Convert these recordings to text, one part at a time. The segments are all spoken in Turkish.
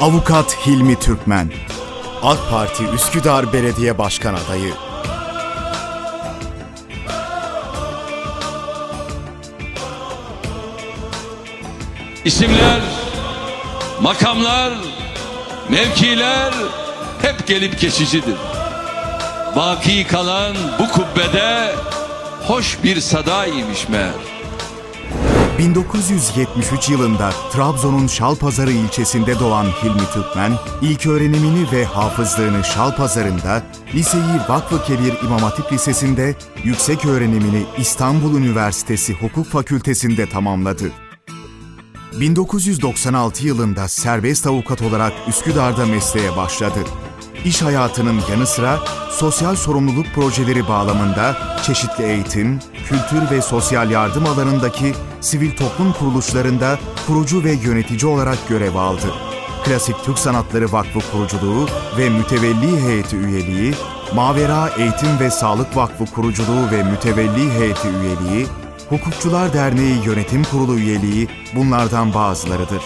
Avukat Hilmi Türkmen, AK Parti Üsküdar Belediye Başkan Adayı. İsimler, makamlar, mevkiler hep gelip geçicidir. Baki kalan bu kubbede hoş bir sadaymış meğer. 1973 yılında Trabzon'un Şalpazarı ilçesinde doğan Hilmi Türkmen, ilköğrenimini ve hafızlığını Şalpazarı'nda, liseyi Vakfı-Kebir İmam Hatip Lisesi'nde, yükseköğrenimini İstanbul Üniversitesi Hukuk Fakültesi'nde tamamladı. 1996 yılında serbest avukat olarak Üsküdar'da mesleğe başladı. İş hayatının yanı sıra sosyal sorumluluk projeleri bağlamında çeşitli eğitim, kültür ve sosyal yardım alanındaki sivil toplum kuruluşlarında kurucu ve yönetici olarak görev aldı. Klasik Türk Sanatları Vakfı kuruculuğu ve mütevelli heyeti üyeliği, Mavera Eğitim ve Sağlık Vakfı kuruculuğu ve mütevelli heyeti üyeliği, Hukukçular Derneği Yönetim Kurulu üyeliği bunlardan bazılarıdır.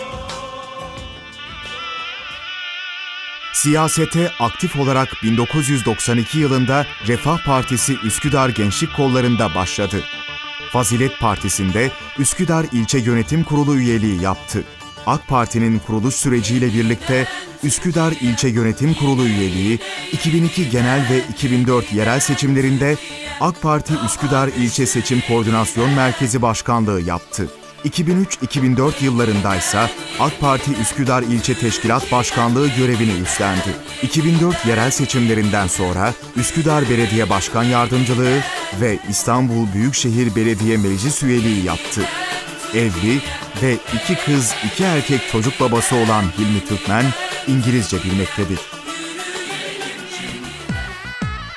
Siyasete aktif olarak 1992 yılında Refah Partisi Üsküdar Gençlik Kolları'nda başladı. Fazilet Partisi'nde Üsküdar İlçe Yönetim Kurulu üyeliği yaptı. AK Parti'nin kuruluş süreciyle birlikte Üsküdar İlçe Yönetim Kurulu üyeliği, 2002 genel ve 2004 yerel seçimlerinde AK Parti Üsküdar İlçe Seçim Koordinasyon Merkezi Başkanlığı yaptı. 2003-2004 yıllarındaysa AK Parti Üsküdar İlçe Teşkilat Başkanlığı görevini üstlendi. 2004 yerel seçimlerinden sonra Üsküdar Belediye Başkan Yardımcılığı ve İstanbul Büyükşehir Belediye Meclis üyeliği yaptı. Evli ve 2 kız 2 erkek çocuk babası olan Hilmi Türkmen İngilizce bilmektedir.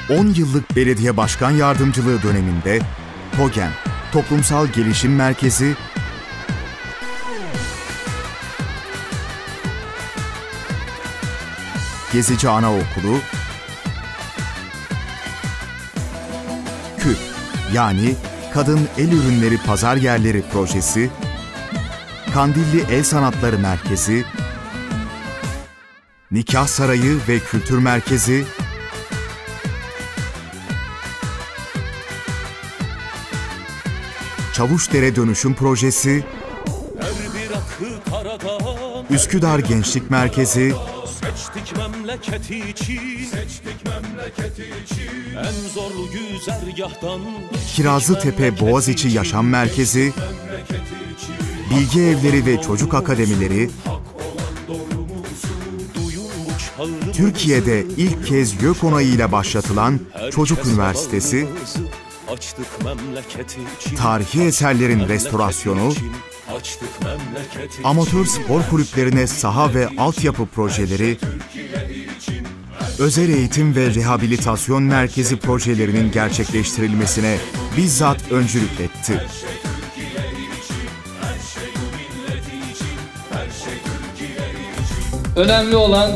10 yıllık belediye başkan yardımcılığı döneminde TOGEM, Toplumsal Gelişim Merkezi, Gezici Anaokulu, KÜP yani Kadın El Ürünleri Pazar Yerleri Projesi, Kandilli El Sanatları Merkezi, Nikah Sarayı ve Kültür Merkezi, Çavuşdere Dönüşüm Projesi, Üsküdar Gençlik Merkezi, Kirazlıtepe Boğaziçi Yaşam Merkezi, Bilgi Evleri ve Çocuk Akademileri, Türkiye'de ilk kez YÖK onayıyla başlatılan Çocuk Üniversitesi, tarihi eserlerin restorasyonu, amatör spor kulüplerine saha ve altyapı projeleri, özel eğitim ve rehabilitasyon merkezi projelerinin gerçekleştirilmesine bizzat öncülük etti. Önemli olan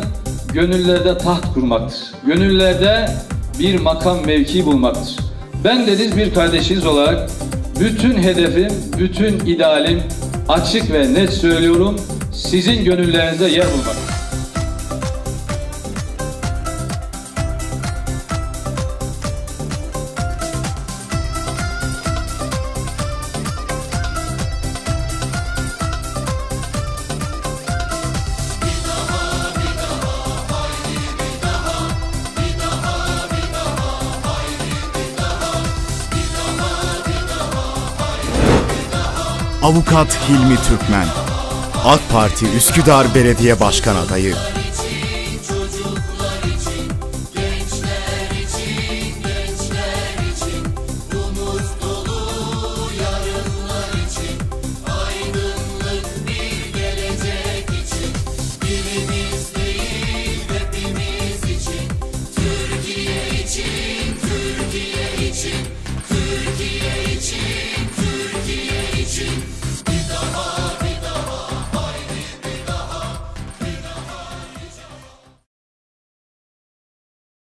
gönüllerde taht kurmaktır. Gönüllerde bir makam mevki bulmaktır. Ben deniz bir kardeşiniz olarak bütün hedefim, bütün idealim açık ve net söylüyorum, sizin gönüllerinizde yer bulmak. Avukat Hilmi Türkmen, AK Parti Üsküdar Belediye Başkan Adayı.